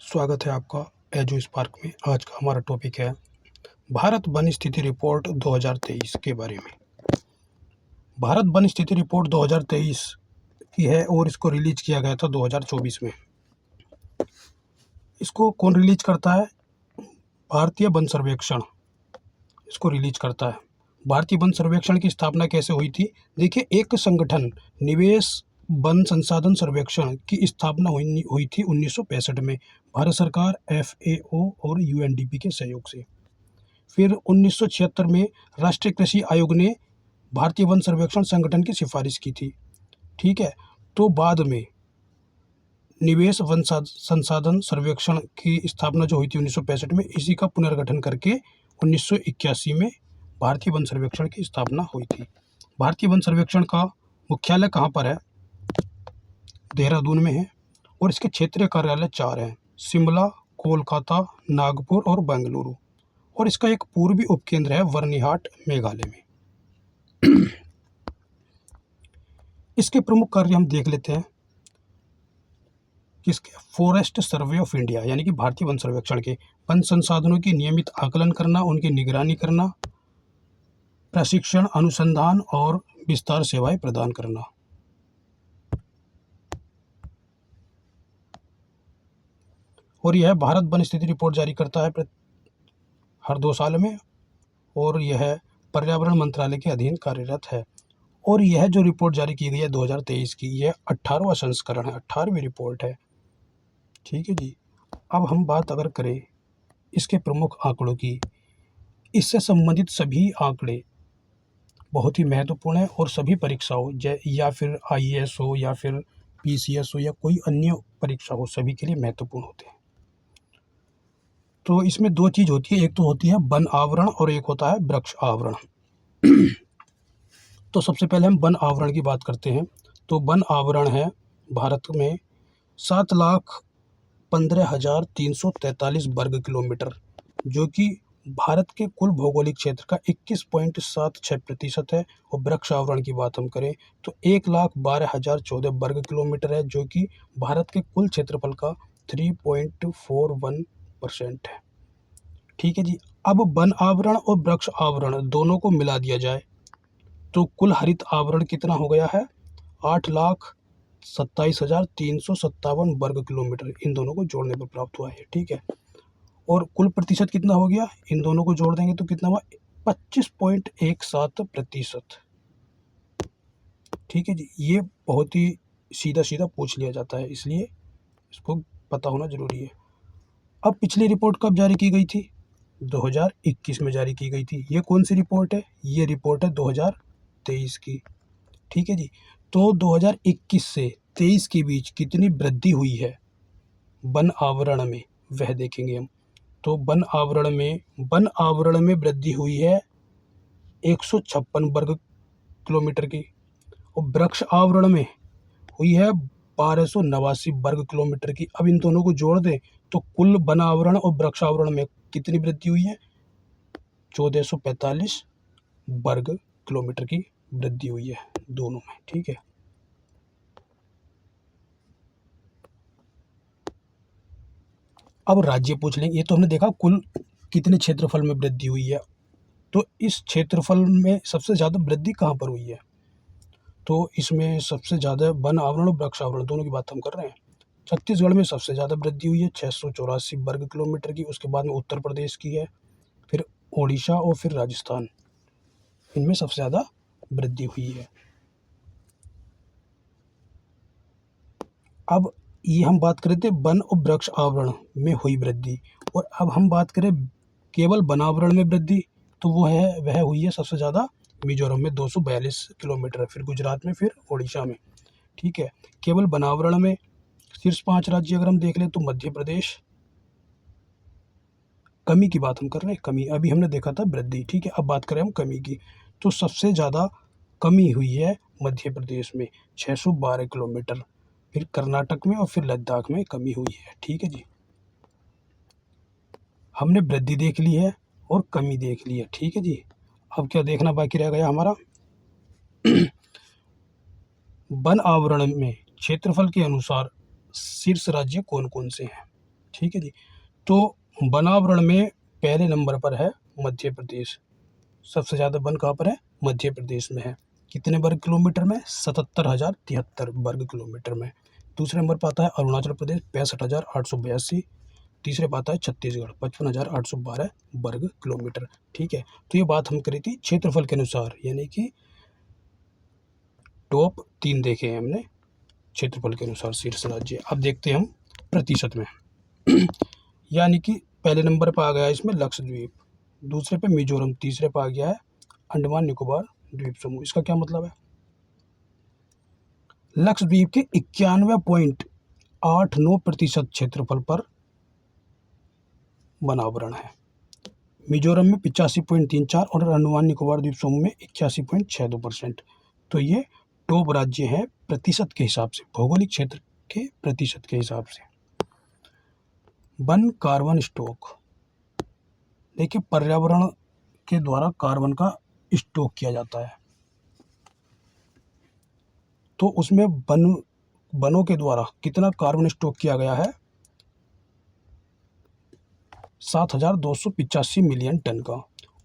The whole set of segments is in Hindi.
स्वागत है आपका एजू स्पार्क में। आज का हमारा टॉपिक है भारत वन स्थिति रिपोर्ट 2023 के बारे में। भारत वन स्थिति रिपोर्ट 2023 की है और इसको रिलीज किया गया था 2024 में। इसको कौन रिलीज करता है? भारतीय वन सर्वेक्षण इसको रिलीज करता है। भारतीय वन सर्वेक्षण की स्थापना कैसे हुई थी? देखिए, एक संगठन निवेश वन संसाधन सर्वेक्षण की स्थापना हुई थी 1965 में भारत सरकार, FAO और UNDP के सहयोग से। फिर 1976 में राष्ट्रीय कृषि आयोग ने भारतीय वन सर्वेक्षण संगठन की सिफारिश की थी। ठीक है, तो बाद में निवेश वन संसाधन सर्वेक्षण की स्थापना जो हुई थी 1965 में, इसी का पुनर्गठन करके 1981 में भारतीय वन सर्वेक्षण की स्थापना हुई थी। भारतीय वन सर्वेक्षण का मुख्यालय कहाँ पर है? देहरादून में है और इसके क्षेत्रीय कार्यालय 4 हैं: शिमला, कोलकाता, नागपुर और बेंगलुरु। और इसका एक पूर्वी उपकेंद्र है बर्निहाट, मेघालय में। इसके प्रमुख कार्य हम देख लेते हैं। किसके? फॉरेस्ट सर्वे ऑफ इंडिया यानी कि भारतीय वन सर्वेक्षण के वन संसाधनों की नियमित आकलन करना, उनकी निगरानी करना, प्रशिक्षण, अनुसंधान और विस्तार सेवाएं प्रदान करना। और यह भारत वन स्थिति रिपोर्ट जारी करता है हर 2 साल में और यह पर्यावरण मंत्रालय के अधीन कार्यरत है। और यह जो रिपोर्ट जारी की गई है 2023 की, यह 18वां संस्करण है, 18वीं रिपोर्ट है। ठीक है जी। अब हम बात अगर करें इसके प्रमुख आंकड़ों की, इससे संबंधित सभी आंकड़े बहुत ही महत्वपूर्ण है और सभी परीक्षाओं या फिर IAS हो या फिर PCS हो या कोई अन्य परीक्षा हो, सभी के लिए महत्वपूर्ण होते हैं। तो इसमें 2 चीज़ होती है, एक तो होती है वन आवरण और एक होता है वृक्ष आवरण। तो सबसे पहले हम वन आवरण की बात करते हैं। तो वन आवरण है भारत में 7,15,343 वर्ग किलोमीटर, जो कि भारत के कुल भौगोलिक क्षेत्र का 21.76% है। और वृक्ष आवरण की बात हम करें तो 1,12,014 वर्ग किलोमीटर है, जो कि भारत के कुल क्षेत्रफल का 3.41% है। ठीक है जी। अब वन आवरण और वृक्ष आवरण दोनों को मिला दिया जाए तो कुल हरित आवरण कितना हो गया है? 8,27,357 वर्ग किलोमीटर इन दोनों को जोड़ने पर प्राप्त हुआ है। ठीक है, और कुल प्रतिशत कितना हो गया? इन दोनों को जोड़ देंगे तो कितना हुआ? 25.17%। ठीक है जी। ये बहुत ही सीधा सीधा पूछ लिया जाता है, इसलिए इसको पता होना जरूरी है। अब पिछली रिपोर्ट कब जारी की गई थी? 2021 में जारी की गई थी। ये कौन सी रिपोर्ट है? ये रिपोर्ट है 2023 की। ठीक है जी। तो 2021 से 23 के बीच कितनी वृद्धि हुई है वन आवरण में, वह देखेंगे हम। तो वन आवरण में वृद्धि हुई है 156 वर्ग किलोमीटर की और वृक्ष आवरण में हुई है 1289 वर्ग किलोमीटर की। अब इन दोनों को जोड़ दें तो कुल वन आवरण और वृक्ष आवरण में कितनी वृद्धि हुई है? 1445 वर्ग किलोमीटर की वृद्धि हुई है दोनों में। ठीक है। अब राज्य पूछ लेंगे। ये तो हमने देखा कुल कितने क्षेत्रफल में वृद्धि हुई है। तो इस क्षेत्रफल में सबसे ज़्यादा वृद्धि कहाँ पर हुई है? तो इसमें सबसे ज़्यादा वन आवरण और वृक्ष आवरण दोनों की बात हम कर रहे हैं। छत्तीसगढ़ में सबसे ज़्यादा वृद्धि हुई है 684 वर्ग किलोमीटर की। उसके बाद में उत्तर प्रदेश की है, फिर ओडिशा और फिर राजस्थान, इनमें सबसे ज़्यादा वृद्धि हुई है। अब ये हम बात कर रहे थे वन और वृक्ष आवरण में हुई वृद्धि, और अब हम बात करें केवल वन आवरण में वृद्धि, तो वह हुई है सबसे ज़्यादा मिजोरम में 242 किलोमीटर, फिर गुजरात में, फिर ओडिशा में। ठीक है। केवल वन आवरण में शीर्ष 5 राज्य अगर हम देख लें तो मध्य प्रदेश, कमी की बात हम कर रहे हैं, कमी, अभी हमने देखा था वृद्धि। ठीक है, अब बात करें हम कमी की, तो सबसे ज़्यादा कमी हुई है मध्य प्रदेश में 612 किलोमीटर, फिर कर्नाटक में और फिर लद्दाख में कमी हुई है। ठीक है जी। हमने वृद्धि देख ली है और कमी देख ली है। ठीक है जी। अब क्या देखना बाकी रह गया हमारा? वन आवरण में क्षेत्रफल के अनुसार शीर्ष राज्य कौन कौन से हैं? ठीक है जी। तो वनावरण में पहले नंबर पर है मध्य प्रदेश। सबसे ज़्यादा वन कहाँ पर है? मध्य प्रदेश में है। कितने वर्ग किलोमीटर में? 77,073 वर्ग किलोमीटर में। दूसरे नंबर पर आता है अरुणाचल प्रदेश 65,882। तीसरे पर आता है छत्तीसगढ़ 55,812 वर्ग किलोमीटर। ठीक है, तो ये बात हम करी थी क्षेत्रफल के अनुसार, यानी कि टॉप 3 देखे हैं हमने क्षेत्रफल के अनुसार शीर्ष राज्य। अब देखते हैं हम प्रतिशत में। यानी कि पहले नंबर पर आ गया इसमें लक्षद्वीप, दूसरे पे मिजोरम, तीसरे पर आ गया है अंडमान निकोबार द्वीप समूह। इसका क्या मतलब है? लक्षद्वीप के 91.89% क्षेत्रफल पर वनावरण है। मिजोरम में 85.34 और अंडमान निकोबार द्वीप समूह में 81.62%। तो ये टॉप राज्य है प्रतिशत के हिसाब से, भौगोलिक क्षेत्र के प्रतिशत के हिसाब से। वन कार्बन स्टॉक, देखिए पर्यावरण के द्वारा कार्बन का स्टॉक किया जाता है, तो उसमें वनों के द्वारा कितना कार्बन स्टॉक किया गया है? 7,285 मिलियन टन का।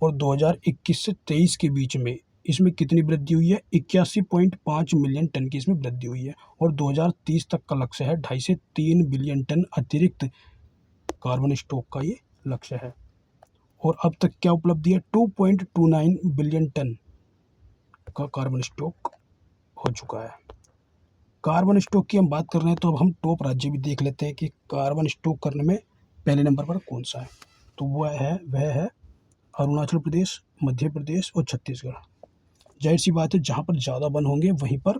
और 2021 से 23 के बीच में इसमें कितनी वृद्धि हुई है? 81.5 मिलियन टन की इसमें वृद्धि हुई है। और 2030 तक का लक्ष्य है 2.5 से 3 बिलियन टन अतिरिक्त कार्बन स्टॉक का ये लक्ष्य है। और अब तक क्या उपलब्धि है? 2.29 बिलियन टन का कार्बन स्टॉक हो चुका है। कार्बन स्टॉक की हम बात कर रहे हैं, तो अब हम टॉप राज्य भी देख लेते हैं कि कार्बन स्टॉक करने में पहले नंबर पर कौन सा है। तो वह है अरुणाचल प्रदेश, मध्य प्रदेश और छत्तीसगढ़। जाहिर सी बात है, जहाँ पर ज़्यादा वन होंगे वहीं पर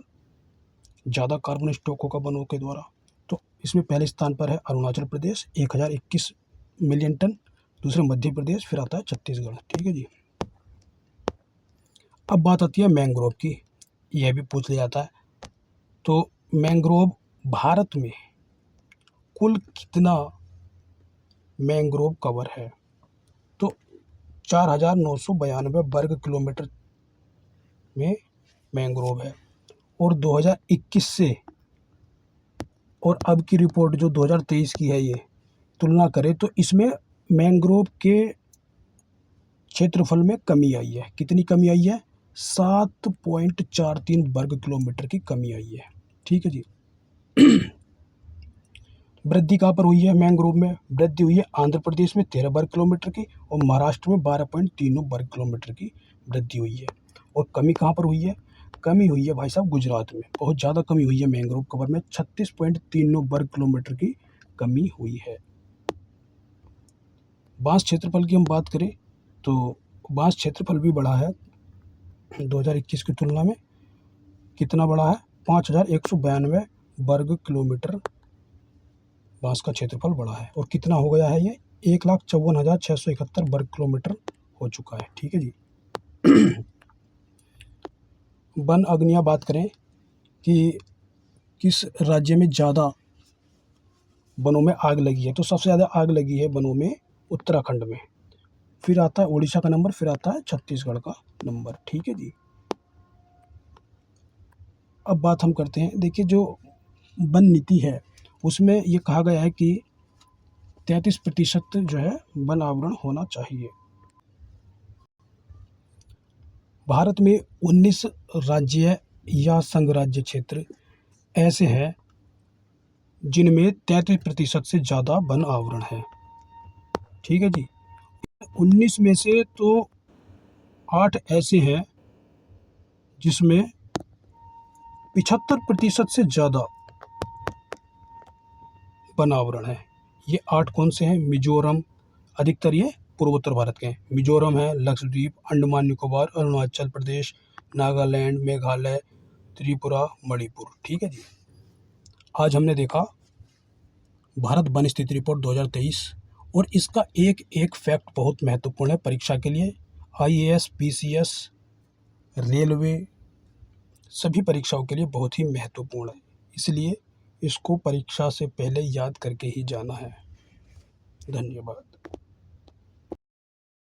ज़्यादा कार्बन स्टॉक होगा वनों के द्वारा। तो इसमें पहले स्थान पर है अरुणाचल प्रदेश 1021 मिलियन टन, दूसरे मध्य प्रदेश, फिर आता है छत्तीसगढ़। ठीक है जी। अब बात आती है मैंग्रोव की, यह भी पूछ लिया जाता है। तो मैंग्रोव भारत में कुल कितना मैंग्रोव कवर है? तो 4,992 वर्ग किलोमीटर में मैंग्रोव है। और 2021 से और अब की रिपोर्ट जो 2023 की है, ये तुलना करें तो इसमें मैंग्रोव के क्षेत्रफल में कमी आई है। कितनी कमी आई है? 7.43 वर्ग किलोमीटर की कमी आई है। ठीक है जी। वृद्धि कहाँ पर हुई है? मैंग्रोव में वृद्धि हुई है आंध्र प्रदेश में 13 वर्ग किलोमीटर की और महाराष्ट्र में 12.39 वर्ग किलोमीटर की वृद्धि हुई है। और कमी कहाँ पर हुई है? कमी हुई है भाई साहब गुजरात में, बहुत ज़्यादा कमी हुई है मैंग्रोव कवर में, 36.39 वर्ग किलोमीटर की कमी हुई है। बांस क्षेत्रफल की हम बात करें तो बांस क्षेत्रफल भी बढ़ा है 2021 की तुलना में। कितना बढ़ा है? 5,192 वर्ग किलोमीटर बांस का क्षेत्रफल बढ़ा है। और कितना हो गया है ये? 1,54,671 वर्ग किलोमीटर हो चुका है। ठीक है जी। वन अग्नियाँ बात करें कि किस राज्य में ज़्यादा वनों में आग लगी है, तो सबसे ज़्यादा आग लगी है वनों में उत्तराखंड में, फिर आता है उड़ीसा का नंबर, फिर आता है छत्तीसगढ़ का नंबर। ठीक है जी। अब बात हम करते हैं, देखिए जो वन नीति है उसमें ये कहा गया है कि 33% जो है वन आवरण होना चाहिए। भारत में 19 राज्य या संघ राज्य क्षेत्र ऐसे हैं जिनमें 33% से ज़्यादा वन आवरण है। ठीक है जी। 19 में से तो 8 ऐसे हैं जिसमें 75% से ज़्यादा वन आवरण है। ये 8 कौन से हैं? मिजोरम, अधिकतर ये पूर्वोत्तर भारत के हैं। मिजोरम है, लक्षद्वीप, अंडमान निकोबार, अरुणाचल प्रदेश, नागालैंड, मेघालय, त्रिपुरा, मणिपुर। ठीक है जी। आज हमने देखा भारत वन स्थिति रिपोर्ट 2023 और इसका एक एक फैक्ट बहुत महत्वपूर्ण है परीक्षा के लिए। IAS, PCS, रेलवे सभी परीक्षाओं के लिए बहुत ही महत्वपूर्ण है, इसलिए इसको परीक्षा से पहले याद करके ही जाना है। धन्यवाद।